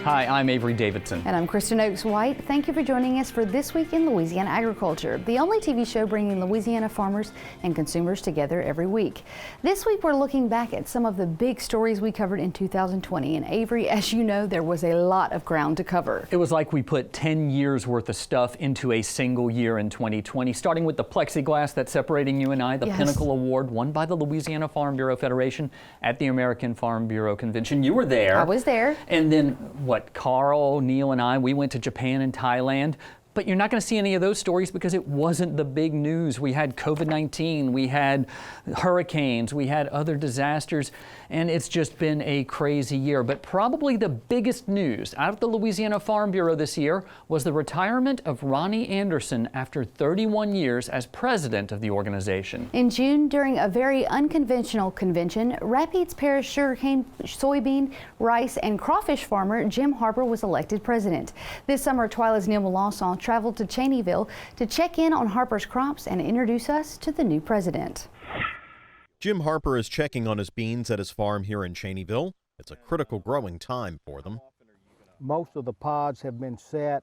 Hi, I'm Avery Davidson. And I'm Kristen Oakes White. Thank you for joining us for This Week in Louisiana Agriculture, the only TV show bringing Louisiana farmers and consumers together every week. This week we're looking back at some of the big stories we covered in 2020. And Avery, as you know, there was a lot of ground to cover. It was like we put 10 years worth of stuff into a single year in 2020, starting with the plexiglass that's separating you and I, the Pinnacle Award won by the Louisiana Farm Bureau Federation at the American Farm Bureau Convention. You were there. I was there. And then Carl, Neil, and I, we went to Japan and Thailand. But you're not going to see any of those stories because it wasn't the big news. We had COVID-19, we had hurricanes, we had other disasters, and it's just been a crazy year. But probably the biggest news out of the Louisiana Farm Bureau this year was the retirement of Ronnie Anderson after 31 years as president of the organization. In June, during a very unconventional convention, Rapides Parish sugarcane, soybean, rice, and crawfish farmer Jim Harper was elected president. This summer, TWILA's Neil Melanson traveled to Cheneyville to check in on Harper's crops and introduce us to the new president. Jim Harper is checking on his beans at his farm here in Cheneyville. It's a critical growing time for them. Most of the pods have been set.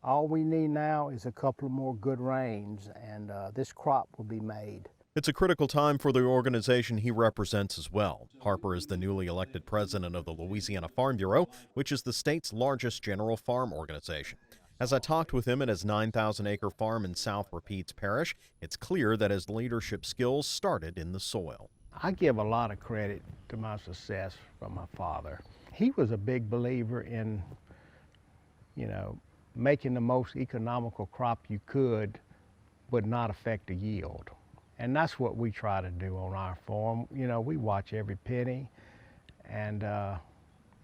All we need now is a couple of more good rains, and this crop will be made. It's a critical time for the organization he represents as well. Harper is the newly elected president of the Louisiana Farm Bureau, which is the state's largest general farm organization. As I talked with him at his 9,000-acre farm in South Rapides Parish, it's clear that his leadership skills started in the soil. I give a lot of credit to my success from my father. He was a big believer in, making the most economical crop you could, but not affect the yield. And that's what we try to do on our farm. We watch every penny, and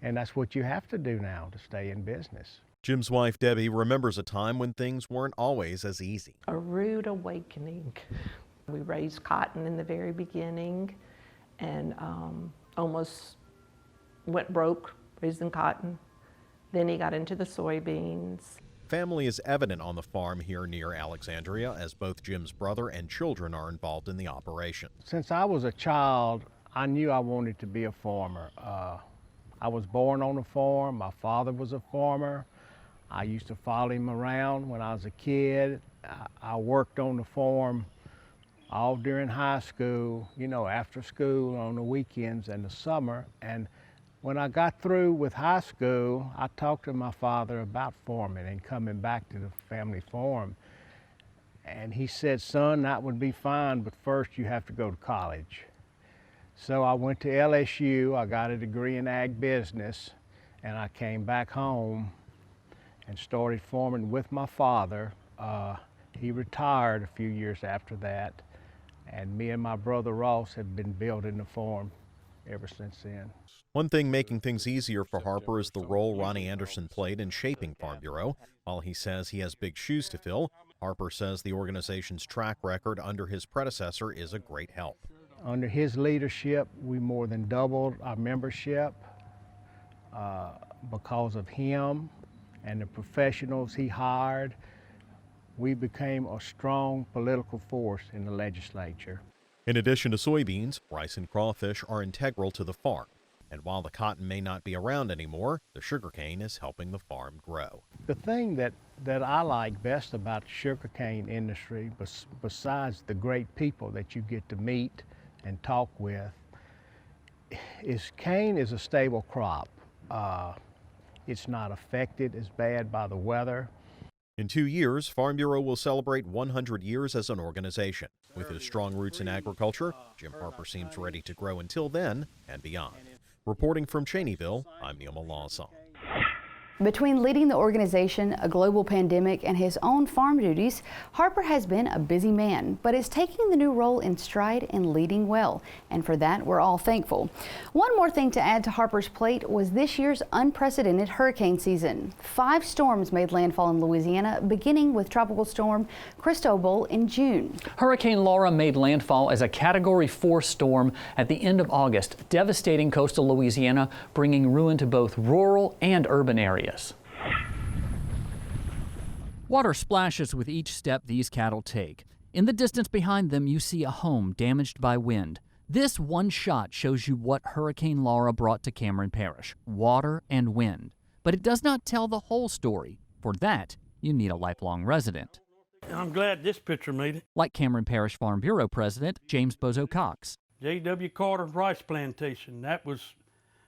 that's what you have to do now to stay in business. Jim's wife, Debbie, remembers a time when things weren't always as easy. A rude awakening. We raised cotton in the very beginning and almost went broke raising cotton. Then he got into the soybeans. Family is evident on the farm here near Alexandria as both Jim's brother and children are involved in the operation. Since I was a child, I knew I wanted to be a farmer. I was born on a farm. My father was a farmer. I used to follow him around when I was a kid. I worked on the farm all during high school, after school, on the weekends and the summer. And when I got through with high school, I talked to my father about farming and coming back to the family farm. And he said, son, that would be fine, but first you have to go to college. So I went to LSU, I got a degree in ag business, and I came back home and started farming with my father. He retired a few years after that, and me and my brother Ross have been building the farm ever since then. One thing making things easier for Harper is the role Ronnie Anderson played in shaping Farm Bureau. While he says he has big shoes to fill, Harper says the organization's track record under his predecessor is a great help. Under his leadership, we more than doubled our membership because of him and the professionals he hired. We became a strong political force in the legislature. In addition to soybeans, rice and crawfish are integral to the farm. And while the cotton may not be around anymore, the sugarcane is helping the farm grow. The thing that I like best about the sugarcane industry, besides the great people that you get to meet and talk with, is cane is a stable crop. It's not affected as bad by the weather. In 2 years, Farm Bureau will celebrate 100 years as an organization. With his strong roots in agriculture, Jim Harper seems ready to grow until then and beyond. Reporting from Cheneyville, I'm Neil Melanson. Between leading the organization, a global pandemic, and his own farm duties, Harper has been a busy man, but is taking the new role in stride and leading well. And for that, we're all thankful. One more thing to add to Harper's plate was this year's unprecedented hurricane season. 5 storms made landfall in Louisiana, beginning with Tropical Storm Cristobal in June. Hurricane Laura made landfall as a Category 4 storm at the end of August, devastating coastal Louisiana, bringing ruin to both rural and urban areas. Water splashes with each step these cattle take. In the distance behind them, you see a home damaged by wind. This one shot shows you what Hurricane Laura brought to Cameron Parish: water and wind. But it does not tell the whole story. For that, you need a lifelong resident. I'm glad this picture made it. Like Cameron Parish Farm Bureau President James Bozo Cox. J.W. Carter's rice plantation. That was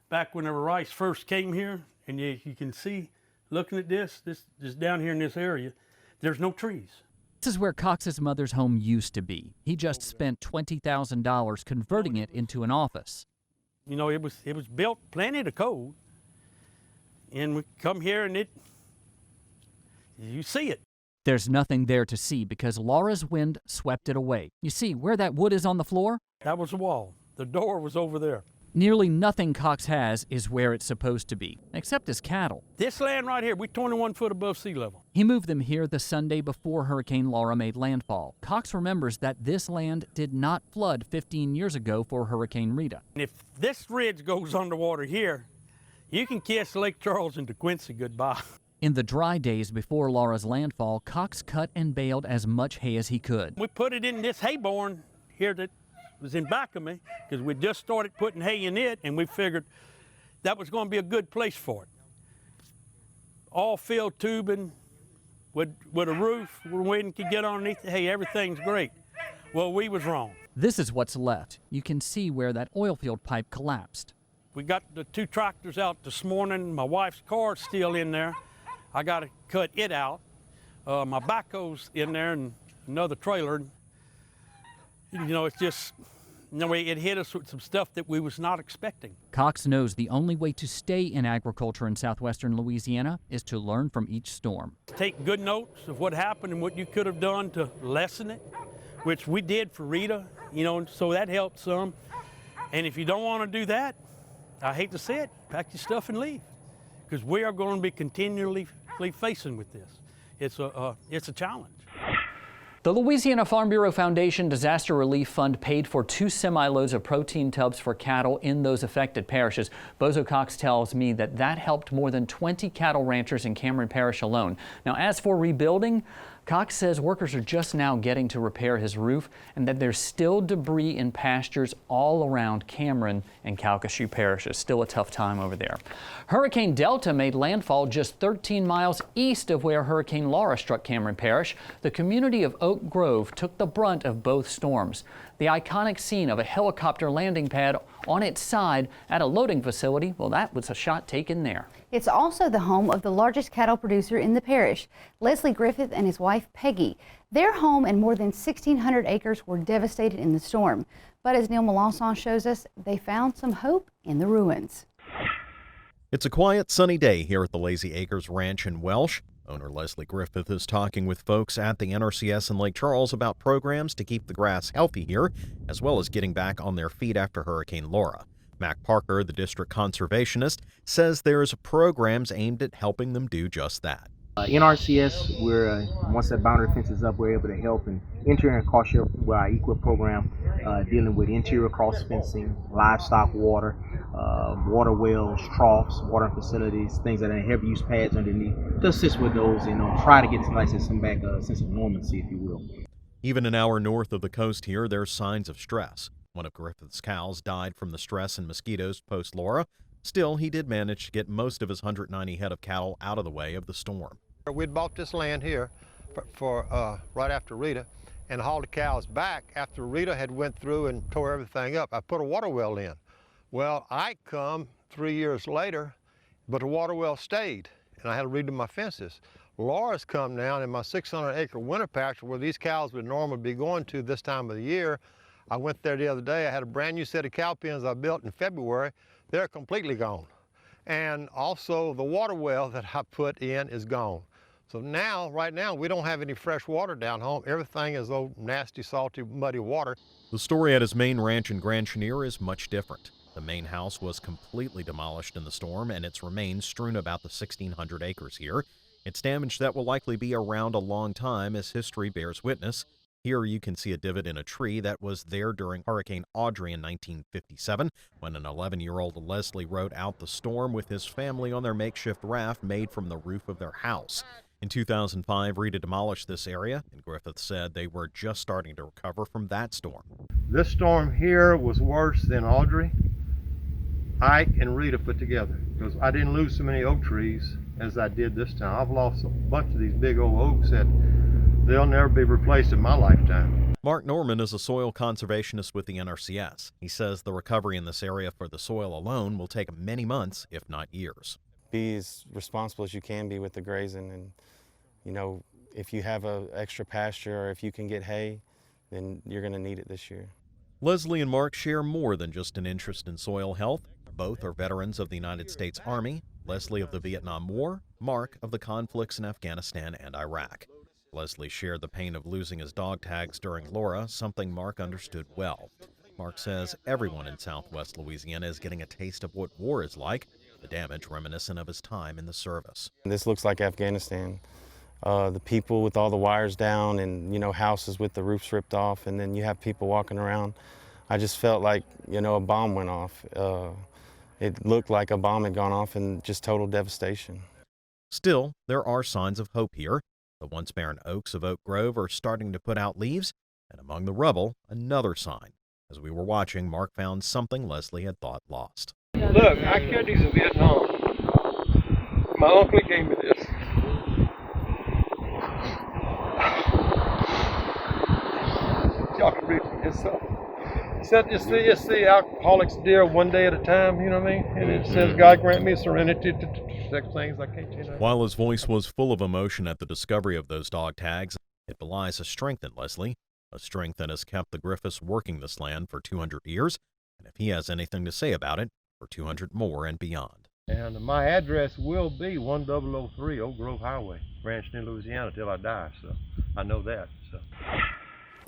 back whenever rice first came here. And you can see, looking at this down here in this area, there's no trees. This is where Cox's mother's home used to be. He just spent $20,000 converting it into an office. You know, it was built plenty to code. And we come here and you see it. There's nothing there to see because Laura's wind swept it away. You see where that wood is on the floor? That was the wall. The door was over there. Nearly nothing Cox has is where it's supposed to be, except his cattle. This land right here, we're 21 foot above sea level. He moved them here the Sunday before Hurricane Laura made landfall. Cox remembers that this land did not flood 15 years ago for Hurricane Rita. And if this ridge goes underwater here, you can kiss Lake Charles and DeQuincy goodbye. In the dry days before Laura's landfall, Cox cut and baled as much hay as he could. We put it in this hay barn here that was in back of me because we just started putting hay in it, and we figured that was going to be a good place for it. All filled tubing with a roof where wind could get underneath the hay. Everything's great. Well, we was wrong. This is what's left. You can see where that oil field pipe collapsed. We got the 2 tractors out this morning. My wife's car's still in there. I got to cut it out. My backhoe's in there and another trailer. You know, it's just, it hit us with some stuff that we was not expecting. Cox knows the only way to stay in agriculture in southwestern Louisiana is to learn from each storm. Take good notes of what happened and what you could have done to lessen it, which we did for Rita, so that helped some. And if you don't want to do that, I hate to say it, pack your stuff and leave, because we are going to be continually facing with this. It's a challenge. The Louisiana Farm Bureau Foundation Disaster Relief Fund paid for 2 semi-loads of protein tubs for cattle in those affected parishes. Bozo Cox tells me that helped more than 20 cattle ranchers in Cameron Parish alone. Now, as for rebuilding, Cox says workers are just now getting to repair his roof and that there's still debris in pastures all around Cameron and Calcasieu parishes. Still a tough time over there. Hurricane Delta made landfall just 13 miles east of where Hurricane Laura struck Cameron Parish. The community of Oak Grove took the brunt of both storms. The iconic scene of a helicopter landing pad on its side at a loading facility, well, that was a shot taken there. It's also the home of the largest cattle producer in the parish, Leslie Griffith and his wife Peggy. Their home and more than 1,600 acres were devastated in the storm. But as Neil Melanson shows us, they found some hope in the ruins. It's a quiet, sunny day here at the Lazy Acres Ranch in Welsh. Owner Leslie Griffith is talking with folks at the NRCS in Lake Charles about programs to keep the grass healthy here, as well as getting back on their feet after Hurricane Laura. Mack Parker, the district conservationist, says there's programs aimed at helping them do just that. NRCS, once that boundary fence is up, we're able to help in interior and cross share with our EQIP program, dealing with interior cross fencing, livestock water, water wells, troughs, water facilities, things that are heavy use pads underneath, to assist with those and try to get some back a sense of normalcy, if you will. Even an hour north of the coast here, there's signs of stress. One of Griffith's cows died from the stress and mosquitoes post-Laura. Still, he did manage to get most of his 190 head of cattle out of the way of the storm. We'd bought this land here for right after Rita and hauled the cows back after Rita had went through and tore everything up. I put a water well in. Well, I come 3 years later, but the water well stayed, and I had to redo my fences. Laura's come down in my 600-acre winter pasture where these cows would normally be going to this time of the year. I went there the other day. I had a brand new set of cow pens I built in February. They're completely gone. and also the water well that I put in is gone. So now, right now, we don't have any fresh water down home. Everything is old, nasty, salty, muddy water. The story at his main ranch in Grand Chenier is much different. The main house was completely demolished in the storm and its remains strewn about the 1,600 acres here. It's damage that will likely be around a long time, as history bears witness. Here you can see a divot in a tree that was there during Hurricane Audrey in 1957, when an 11-year-old Leslie rode out the storm with his family on their makeshift raft made from the roof of their house. In 2005, Rita demolished this area, and Griffith said they were just starting to recover from that storm. This storm here was worse than Audrey, Ike, and Rita put together, because I didn't lose so many oak trees as I did this time. I've lost a bunch of these big old oaks that they'll never be replaced in my lifetime. Mark Norman is a soil conservationist with the NRCS. He says the recovery in this area for the soil alone will take many months, if not years. Be as responsible as you can be with the grazing, and if you have an extra pasture or if you can get hay, then you're going to need it this year. Leslie and Mark share more than just an interest in soil health. Both are veterans of the United States Army, Leslie of the Vietnam War, Mark of the conflicts in Afghanistan and Iraq. Leslie shared the pain of losing his dog tags during Laura, something Mark understood well. Mark says everyone in southwest Louisiana is getting a taste of what war is like, the damage reminiscent of his time in the service. This looks like Afghanistan. The people with all the wires down and, houses with the roofs ripped off, and then you have people walking around. I just felt like, a bomb went off. It looked like a bomb had gone off, and just total devastation. Still, there are signs of hope here. The once barren oaks of Oak Grove are starting to put out leaves, and among the rubble, another sign. As we were watching, Mark found something Leslie had thought lost. Look, I killed these in Vietnam. My uncle gave me this. Y'all can read it yourself. It said, it's the alcoholic's dear one day at a time, you know what I mean? And it says, God grant me serenity to protect things I can't change. While his voice was full of emotion at the discovery of those dog tags, it belies a strength in Leslie, a strength that has kept the Griffiths working this land for 200 years, and if he has anything to say about it, for 200 more and beyond. And my address will be 1003 Oak Grove Highway, Grand Chenier, Louisiana, till I die, so I know that. So.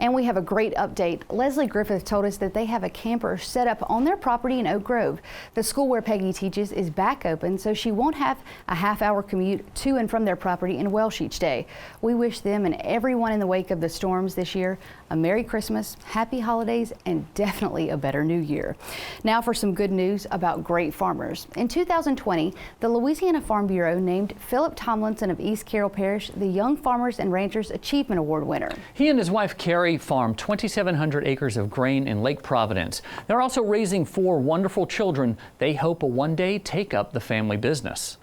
And we have a great update. Leslie Griffith told us that they have a camper set up on their property in Oak Grove. The school where Peggy teaches is back open, so she won't have a half-hour commute to and from their property in Welsh each day. We wish them and everyone in the wake of the storms this year a Merry Christmas, Happy Holidays, and definitely a better New Year. Now for some good news about great farmers. In 2020, the Louisiana Farm Bureau named Phillip Tomlinson of East Carroll Parish the Young Farmers and Ranchers Achievement Award winner. He and his wife Carey farm 2,700 acres of grain in Lake Providence. They're also raising 4 wonderful children they hope will one day take up the family business.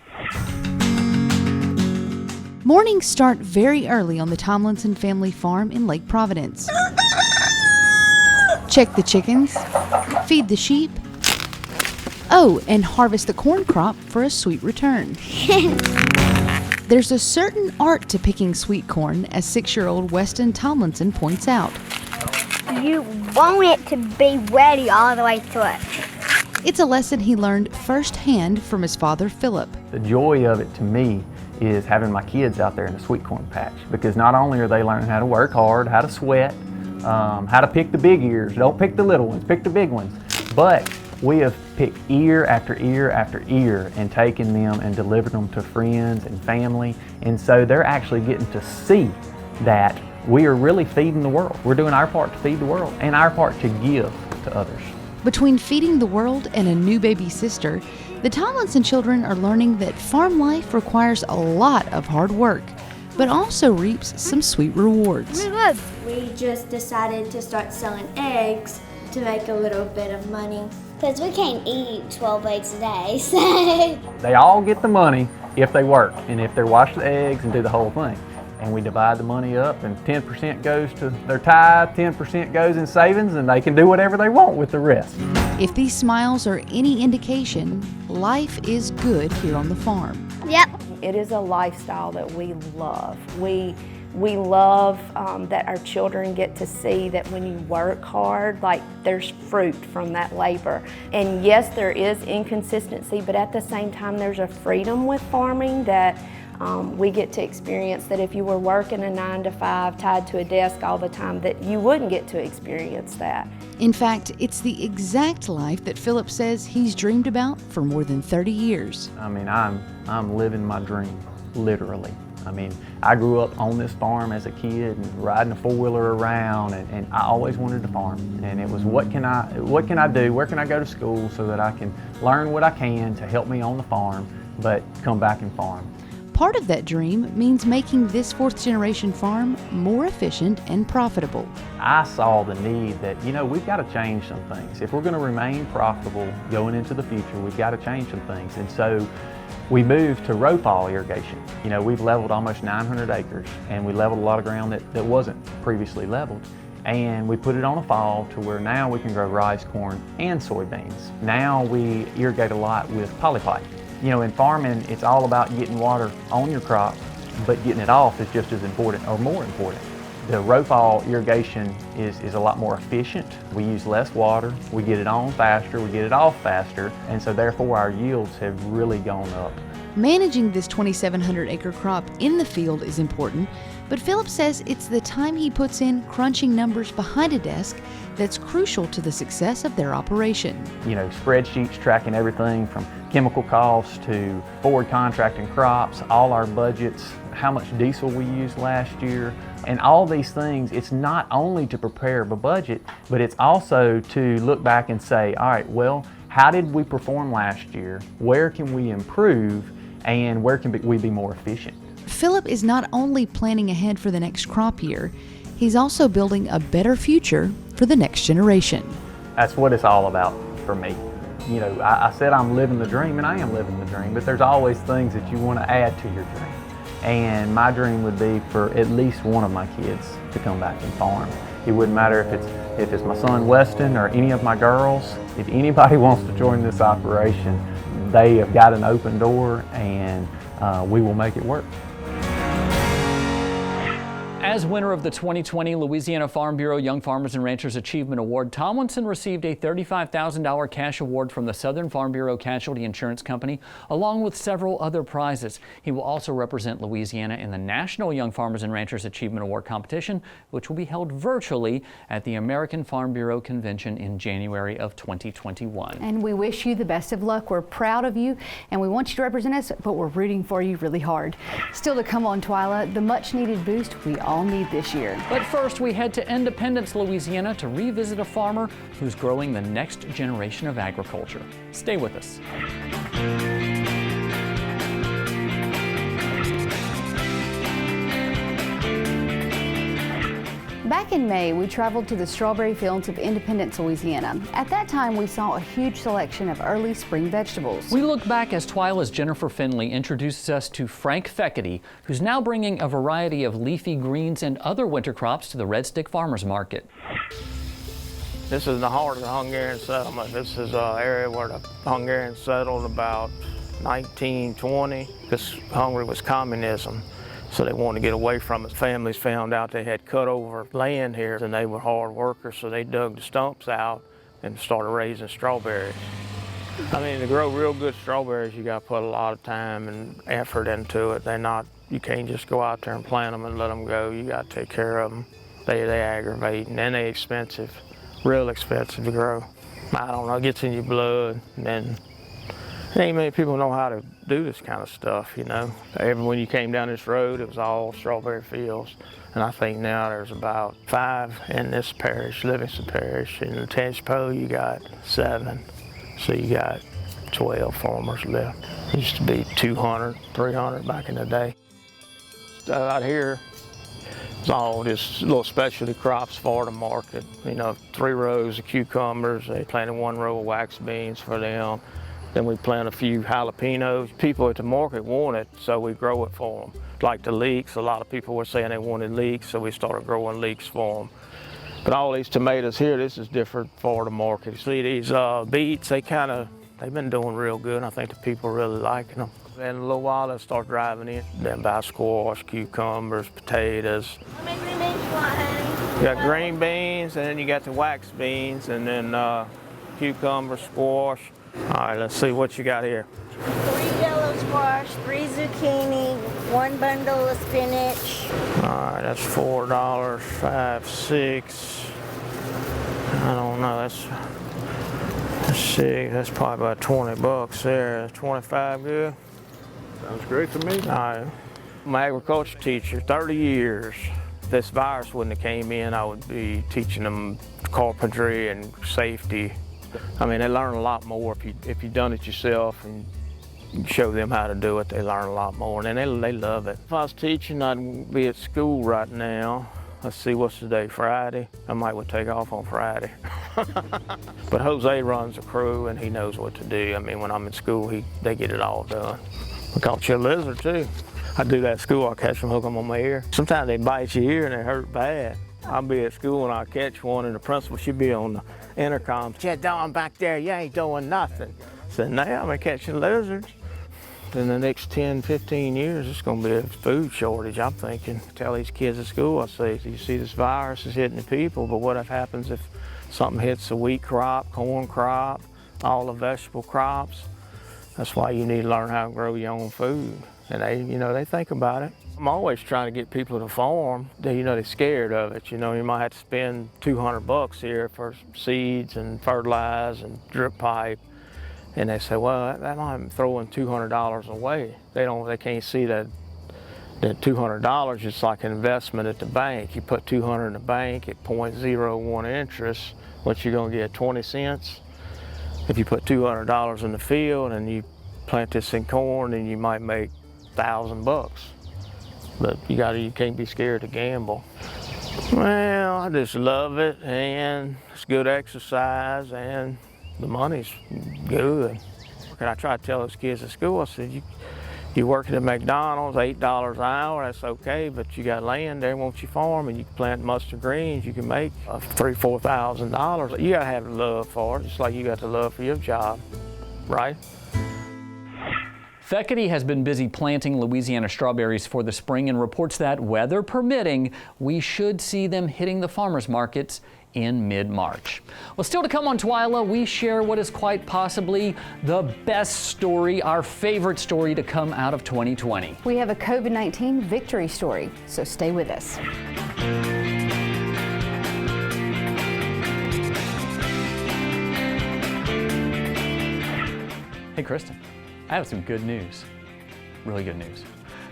Mornings start very early on the Tomlinson family farm in Lake Providence. Check the chickens, feed the sheep, and harvest the corn crop for a sweet return. There's a certain art to picking sweet corn, as 6-year-old Weston Tomlinson points out. You want it to be ready all the way to it. It's a lesson he learned firsthand from his father, Phillip. The joy of it to me is having my kids out there in the sweet corn patch, because not only are they learning how to work hard, how to sweat, how to pick the big ears, don't pick the little ones, pick the big ones, but we have picked ear after ear after ear and taken them and delivered them to friends and family, and so they're actually getting to see that we are really feeding the world. We're doing our part to feed the world and our part to give to others. Between feeding the world and a new baby sister, the Tomlinson children are learning that farm life requires a lot of hard work, but also reaps some sweet rewards. We just decided to start selling eggs to make a little bit of money. Because we can't eat 12 eggs a day, so. They all get the money if they work, and if they wash the eggs and do the whole thing. And we divide the money up, and 10% goes to their tithe, 10% goes in savings, and they can do whatever they want with the rest. If these smiles are any indication, life is good here on the farm. Yep. It is a lifestyle that we love. We We love that our children get to see that when you work hard, like there's fruit from that labor. And yes, there is inconsistency, but at the same time, there's a freedom with farming that we get to experience that if you were working a 9 to 5 tied to a desk all the time, that you wouldn't get to experience that. In fact, it's the exact life that Phillip says he's dreamed about for more than 30 years. I mean, I'm living my dream, literally. I mean, I grew up on this farm as a kid and riding a four-wheeler around, and I always wanted to farm. And it was, what can I do? Where can I go to school so that I can learn what I can to help me on the farm, but come back and farm? Part of that dream means making this fourth-generation farm more efficient and profitable. I saw the need that, we've got to change some things. If we're going to remain profitable going into the future, we've got to change some things. And so we moved to row fall irrigation. We've leveled almost 900 acres, and we leveled a lot of ground that wasn't previously leveled. And we put it on a fall to where now we can grow rice, corn, and soybeans. Now we irrigate a lot with polypipe. In farming, it's all about getting water on your crop, but getting it off is just as important or more important. The row fall irrigation is a lot more efficient. We use less water, we get it on faster, we get it off faster, and so therefore our yields have really gone up. Managing this 2,700 acre crop in the field is important, but Phillip says it's the time he puts in crunching numbers behind a desk that's crucial to the success of their operation. Spreadsheets tracking everything from chemical costs to forward contracting crops, all our budgets, how much diesel we used last year, and all these things. It's not only to prepare a budget, but it's also to look back and say, all right, well, how did we perform last year? Where can we improve? And where can we be more efficient? Phillip is not only planning ahead for the next crop year, he's also building a better future for the next generation. That's what it's all about for me. I said I'm living the dream, and I am living the dream, but there's always things that you want to add to your dream. And my dream would be for at least one of my kids to come back and farm. It wouldn't matter if it's my son Weston or any of my girls. If anybody wants to join this operation, they have got an open door, and we will make it work. As winner of the 2020 Louisiana Farm Bureau Young Farmers and Ranchers Achievement Award, Tomlinson received a $35,000 cash award from the Southern Farm Bureau Casualty Insurance Company, along with several other prizes. He will also represent Louisiana in the National Young Farmers and Ranchers Achievement Award competition, which will be held virtually at the American Farm Bureau Convention in January of 2021. And we wish you the best of luck. We're proud of you, and we want you to represent us, but we're rooting for you really hard. Still to come on TWILA, the much-needed boost we all need this year. But first, we head to Independence, Louisiana to revisit a farmer who's growing the next generation of agriculture. Stay with us. Back in May, we traveled to the strawberry fields of Independence, Louisiana. At that time, we saw a huge selection of early spring vegetables. We look back as TWILA's Jennifer Finley introduces us to Frank Fekete, who's now bringing a variety of leafy greens and other winter crops to the Red Stick Farmers Market. This is the heart of the Hungarian settlement. This is an area where the Hungarians settled about 1920. Because Hungary was communism. So they wanted to get away from it. Families found out they had cut over land here, and they were hard workers, so they dug the stumps out and started raising strawberries. I mean, to grow real good strawberries, you got to put a lot of time and effort into it. You can't just go out there and plant them and let them go. You got to take care of them. They aggravate, and then they're expensive, real expensive to grow. I don't know, it gets in your blood, and then ain't many people know how to do this kind of stuff, When you came down this road, it was all strawberry fields. And I think now there's about 5 in this parish, Livingston Parish. In the Tangipahoa, you got 7. So you got 12 farmers left. It used to be 200, 300 back in the day. Out here, it's all just little specialty crops for the market. 3 rows of cucumbers. They planted 1 row of wax beans for them. Then we plant a few jalapenos. People at the market want it, so we grow it for them. Like the leeks, a lot of people were saying they wanted leeks, so we started growing leeks for them. But all these tomatoes here, this is different for the market. You see these beets, they've been doing real good. I think the people really liking them. In a little while, they'll start driving in. Then buy squash, cucumbers, potatoes. You got green beans, and then you got the wax beans, and then cucumber, squash. All right, let's see what you got here. 3 yellow squash, 3 zucchini, 1 bundle of spinach. All right, that's $4, 5, 6. I don't know, let's see, that's probably about 20 bucks there. 25 good? Sounds great to me. All right. I'm an agriculture teacher, 30 years. If this virus wouldn't have came in, I would be teaching them carpentry and safety. I mean, they learn a lot more if you've done it yourself and you show them how to do it. They learn a lot more, and they love it. If I was teaching, I'd be at school right now. Let's see, what's the day? Friday? I might would take off on Friday. But Jose runs a crew, and he knows what to do. I mean, when I'm in school, they get it all done. We caught you a lizard too. I do that at school. I catch them, hook them on my ear. Sometimes they bite your ear and they hurt bad. I'll be at school and I'll catch one, and the principal should be on the intercom. "Chad, Don, back there, you ain't doing nothing." I said, "Now I'm catching lizards." In the next 10, 15 years, it's going to be a food shortage, I'm thinking. Tell these kids at school, I say, you see this virus is hitting the people, but what happens if something hits the wheat crop, corn crop, all the vegetable crops? That's why you need to learn how to grow your own food. And they think about it. I'm always trying to get people to farm. They're scared of it. You might have to spend 200 bucks here for seeds and fertilizer and drip pipe. And they say, well, I'm throwing $200 away. They can't see that $200 is like an investment at the bank. You put $200 in the bank at 0.01 interest, what you're gonna get, 20 cents? If you put $200 in the field and you plant this in corn, then you might make 1,000 bucks. But you can't be scared to gamble. Well, I just love it, and it's good exercise, and the money's good. And I try to tell those kids at school, I said, you working at McDonald's, $8 an hour, that's okay, but you got land there, won't you farm, and you can plant mustard greens, you can make $3,000, $4,000. You gotta have the love for it, just like you got the love for your job, right? Fekete has been busy planting Louisiana strawberries for the spring and reports that, weather permitting, we should see them hitting the farmers markets in mid-March. Well, still to come on TWILA, we share what is quite possibly the best story, our favorite story to come out of 2020. We have a COVID-19 victory story, so stay with us. Hey, Kristen, I have some good news, really good news.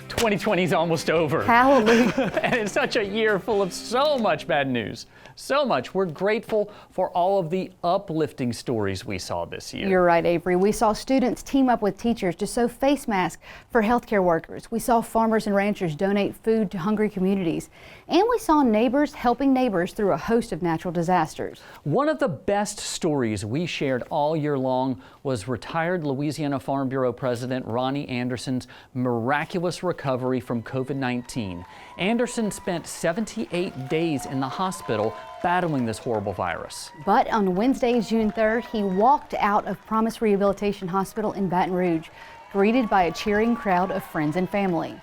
2020 is almost over. Hallelujah. And it's such a year full of so much bad news. So much. We're grateful for all of the uplifting stories we saw this year. You're right, Avery. We saw students team up with teachers to sew face masks for healthcare workers. We saw farmers and ranchers donate food to hungry communities. And we saw neighbors helping neighbors through a host of natural disasters. One of the best stories we shared all year long was retired Louisiana Farm Bureau President Ronnie Anderson's miraculous recovery from COVID-19. Anderson spent 78 days in the hospital battling this horrible virus. But on Wednesday, June 3rd, he walked out of Promise Rehabilitation Hospital in Baton Rouge, greeted by a cheering crowd of friends and family.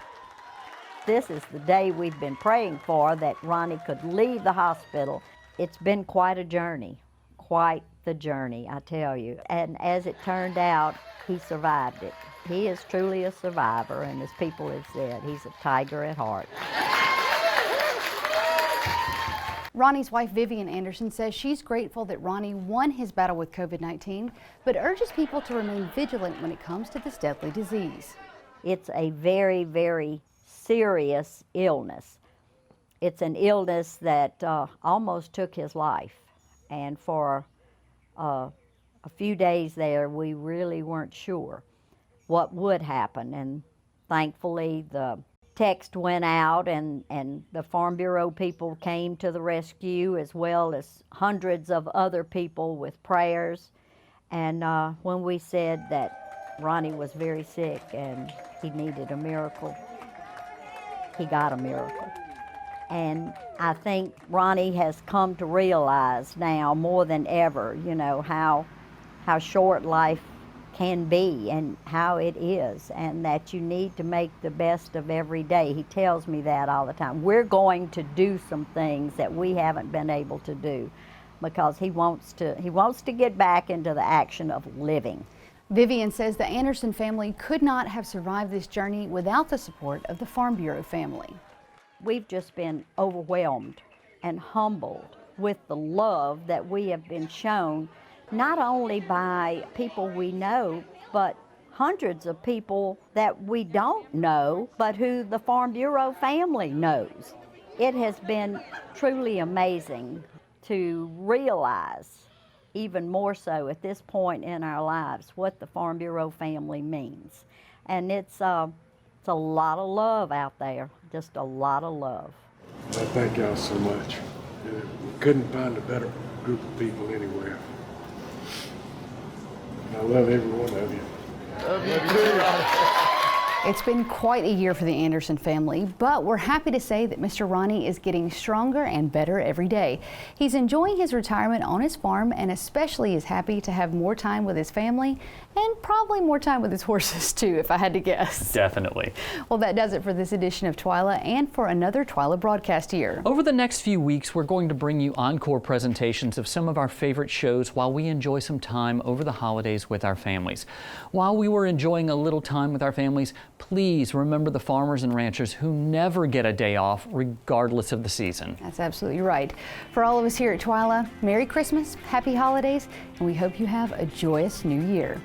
This is the day we've been praying for, that Ronnie could leave the hospital. It's been quite a journey, quite the journey, I tell you. And as it turned out, he survived it. He is truly a survivor, and as people have said, he's a tiger at heart. Ronnie's wife, Vivian Anderson, says she's grateful that Ronnie won his battle with COVID-19, but urges people to remain vigilant when it comes to this deadly disease. It's a very, very serious illness. It's an illness that almost took his life, and for a few days there, we really weren't sure what would happen, and thankfully the text went out and the Farm Bureau people came to the rescue, as well as hundreds of other people with prayers. And when we said that Ronnie was very sick and he needed a miracle, he got a miracle. And I think Ronnie has come to realize now more than ever, how short life can be and how it is, and that you need to make the best of every day. He tells me that all the time. We're going to do some things that we haven't been able to do because he wants to get back into the action of living. Vivian says the Anderson family could not have survived this journey without the support of the Farm Bureau family. We've just been overwhelmed and humbled with the love that we have been shown, not only by people we know, but hundreds of people that we don't know, but who the Farm Bureau family knows. It has been truly amazing to realize, even more so at this point in our lives, what the Farm Bureau family means. And it's a lot of love out there, just a lot of love. I thank y'all so much. We couldn't find a better group of people anywhere. I love every one of you. Love you too. It's been quite a year for the Anderson family, but we're happy to say that Mr. Ronnie is getting stronger and better every day. He's enjoying his retirement on his farm and especially is happy to have more time with his family and probably more time with his horses too, if I had to guess. Definitely. Well, that does it for this edition of TWILA and for another TWILA broadcast year. Over the next few weeks, we're going to bring you encore presentations of some of our favorite shows while we enjoy some time over the holidays with our families. While we were enjoying a little time with our families, please remember the farmers and ranchers who never get a day off regardless of the season. That's absolutely right. For all of us here at TWILA, Merry Christmas, Happy Holidays, and we hope you have a joyous New Year.